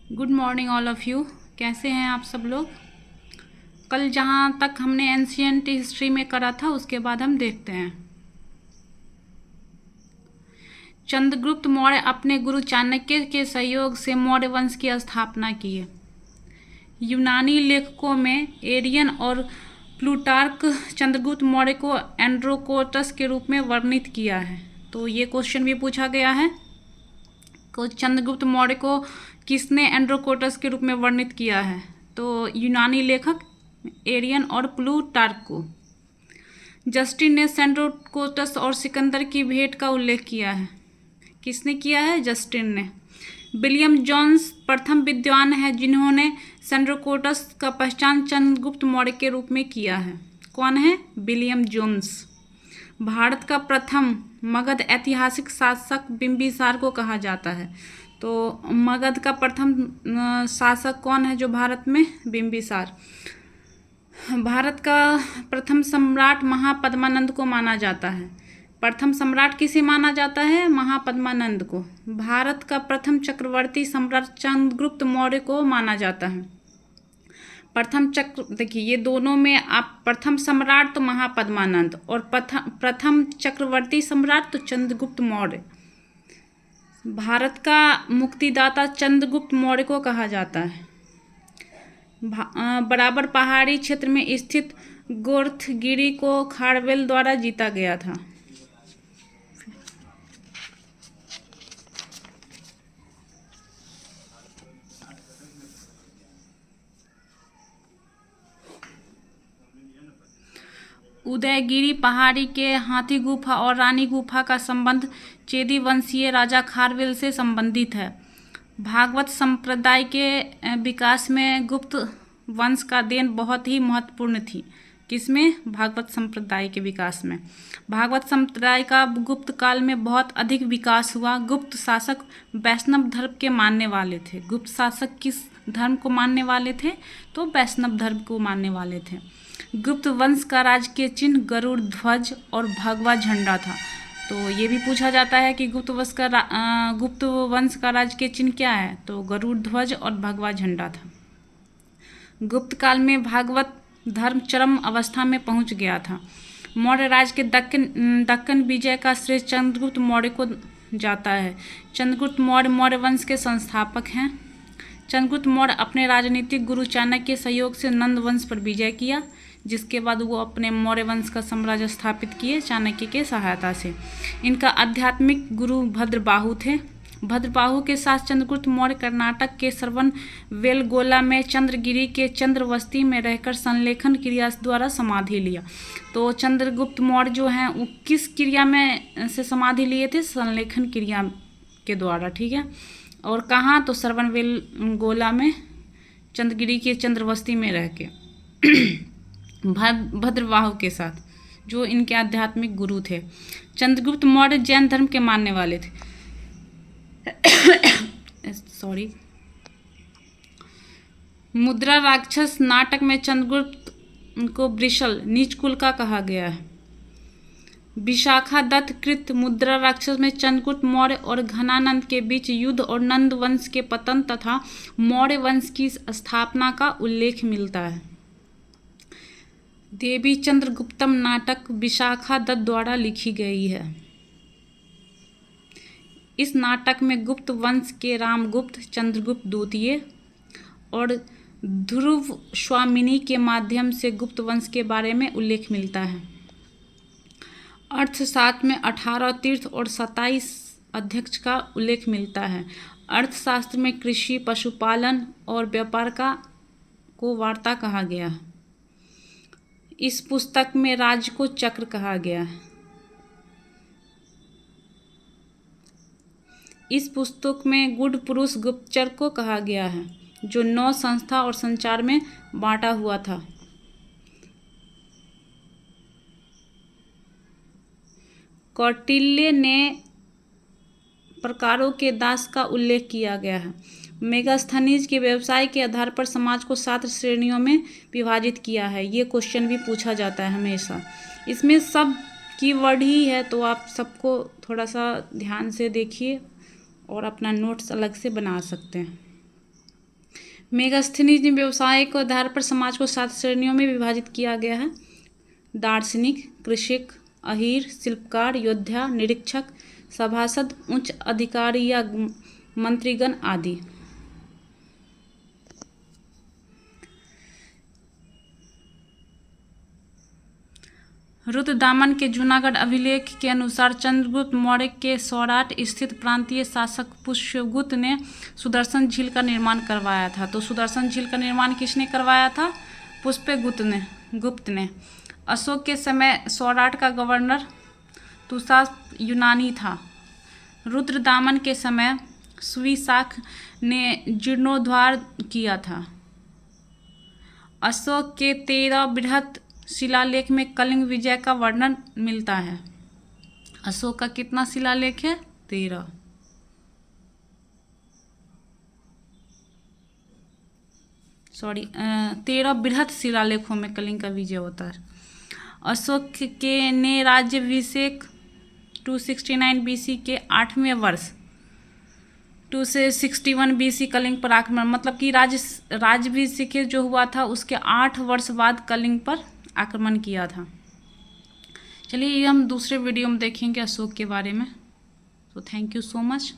Good morning all of you. कैसे हैं आप सब लोग। कल जहाँ तक हमने एंशियंट हिस्ट्री में करा था उसके बाद हम देखते हैं। चंद्रगुप्त मौर्य अपने गुरु चाणक्य के सहयोग से मौर्य वंश की स्थापना किए। यूनानी लेखकों में एरियन और प्लूटार्क चंद्रगुप्त मौर्य को एंड्रोकोटस के रूप में वर्णित किया है। तो ये क्वेश्चन भी पूछा गया है को चंद्रगुप्त मौर्य को किसने एंड्रोकोटस के रूप में वर्णित किया है। तो यूनानी लेखक एरियन और प्लूटार्क को। जस्टिन ने सेंड्रोकोटस और सिकंदर की भेंट का उल्लेख किया है। किसने किया है? जस्टिन ने। विलियम जोन्स प्रथम विद्वान है जिन्होंने सेंड्रोकोटस का पहचान चंद्रगुप्त मौर्य के रूप में किया है। कौन है? William Jones. भारत का प्रथम मगध ऐतिहासिक शासक बिंबिसार को कहा जाता है। तो मगध का प्रथम शासक कौन है जो भारत में? बिंबिसार। भारत का प्रथम सम्राट महापद्मानंद को माना जाता है। प्रथम सम्राट किसे माना जाता है? महापद्मानंद को। भारत का प्रथम चक्रवर्ती सम्राट चंद्रगुप्त मौर्य को माना जाता है। प्रथम चक्र देखिए, ये दोनों में आप प्रथम सम्राट तो महापद्मानंद और प्रथम चक्रवर्ती सम्राट तो चंद्रगुप्त मौर्य। भारत का मुक्तिदाता चंद्रगुप्त मौर्य को कहा जाता है। बराबर पहाड़ी क्षेत्र में स्थित गोर्थगिरी को खारवेल द्वारा जीता गया था। उदयगिरी पहाड़ी के हाथी गुफा और रानी गुफा का संबंध चेदी वंशीय राजा खारवेल से संबंधित है। भागवत संप्रदाय के विकास में गुप्त वंश का देन बहुत ही महत्वपूर्ण थी। किसमें? भागवत संप्रदाय के विकास में। भागवत संप्रदाय का गुप्त काल में बहुत अधिक विकास हुआ। गुप्त शासक वैष्णव धर्म के मानने वाले थे। गुप्त शासक किस धर्म को मानने वाले थे? तो वैष्णव धर्म को मानने वाले थे। गुप्त वंश का राजकीय चिन्ह गरुड़ ध्वज और भगवा झंडा था। तो ये भी पूछा जाता है कि गुप्त वंश का राजकीय चिन्ह क्या है? तो गरुड़ ध्वज और भगवा झंडा था। गुप्त काल में भागवत धर्म चरम अवस्था में पहुंच गया था। मौर्य राज के दक्कन विजय का श्रेय चंद्रगुप्त मौर्य को जाता है। चंद्रगुप्त मौर्य मौर्य वंश के संस्थापक हैं। चंद्रगुप्त मौर्य अपने राजनीतिक गुरु चाणक्य के सहयोग से नंद वंश पर विजय किया, जिसके बाद वो अपने मौर्य वंश का साम्राज्य स्थापित किए चाणक्य के सहायता से। इनका आध्यात्मिक गुरु भद्रबाहु थे। भद्रबाहु के साथ चंद्रगुप्त मौर्य कर्नाटक के श्रवण बेलगोला में चंद्रगिरी के चंद्रवस्ती में रहकर संलेखन क्रिया द्वारा समाधि लिया। तो चंद्रगुप्त मौर्य जो हैं वो किस क्रिया में से समाधि लिए थे? संलेखन क्रिया के द्वारा। ठीक है। और कहाँ? तो श्रवण बेलगोला में चंद्रगिरी के चंद्रवस्ती में रह के भद्रबाहु के साथ, जो इनके आध्यात्मिक गुरु थे। चंद्रगुप्त मौर्य जैन धर्म के मानने वाले थे। सॉरी। मुद्रा राक्षस नाटक में चंद्रगुप्त को वृषल नीच कुल का कहा गया है। विशाखा दत्त कृत मुद्रा राक्षस में चंद्रगुप्त मौर्य और घनानंद के बीच युद्ध और नंद वंश के पतन तथा मौर्य वंश की स्थापना का उल्लेख मिलता है। देवी चंद्रगुप्तम नाटक विशाखा दत्त द्वारा लिखी गई है। इस नाटक में गुप्त वंश के रामगुप्त, चंद्रगुप्त द्वितीय और ध्रुव स्वामिनी के माध्यम से गुप्त वंश के बारे में उल्लेख मिलता है। अर्थशास्त्र में 18 तीर्थ और 27 अध्यक्ष का उल्लेख मिलता है। अर्थशास्त्र में कृषि, पशुपालन और व्यापार को वार्ता कहा गया है। इस पुस्तक में राज्य को चक्र कहा गया है। इस पुस्तक में गुड़ पुरुष गुप्तचर को कहा गया है, जो 9 संस्था और संचार में बांटा हुआ था। कौटिल्य ने प्रकारों के दास का उल्लेख किया गया है। मेगास्थनीज के व्यवसाय के आधार पर समाज को 7 श्रेणियों में विभाजित किया है। ये क्वेश्चन भी पूछा जाता है हमेशा। इसमें सब कीवर्ड ही है, तो आप सबको थोड़ा सा ध्यान से देखिए और अपना नोट्स अलग से बना सकते हैं। मेगास्थनीज व्यवसाय के आधार पर समाज को 7 श्रेणियों में विभाजित किया गया है। दार्शनिक, कृषक, अहीर, शिल्पकार, योद्धा, निरीक्षक, सभासद, उच्च अधिकारी या मंत्रीगण आदि। रुद्रदामन के जूनागढ़ अभिलेख के अनुसार चंद्रगुप्त मौर्य के सौराठ स्थित प्रांतीय शासक पुष्यगुप्त ने सुदर्शन झील का निर्माण करवाया था। तो सुदर्शन झील का निर्माण किसने करवाया था? पुष्यगुप्त ने। अशोक के समय सौराठ का गवर्नर तुषार यूनानी था। रुद्रदामन के समय सुविशाख ने जीर्णोद्धार किया था। अशोक के 13 बृहत शिलालेख में कलिंग विजय का वर्णन मिलता है। अशोक का कितना शिलालेख है? 13। सॉरी 13 बृहत शिलालेखों में कलिंग का विजय होता है। अशोक के ने राज्याभिषेक 269 BC के 8वें वर्ष 261 BC कलिंग पर आक्रमण, मतलब कि राज्याभिषेक जो हुआ था उसके 8 वर्ष बाद कलिंग पर आक्रमण किया था। चलिए ये हम दूसरे वीडियो में देखेंगे अशोक के बारे में। तो थैंक यू सो मच।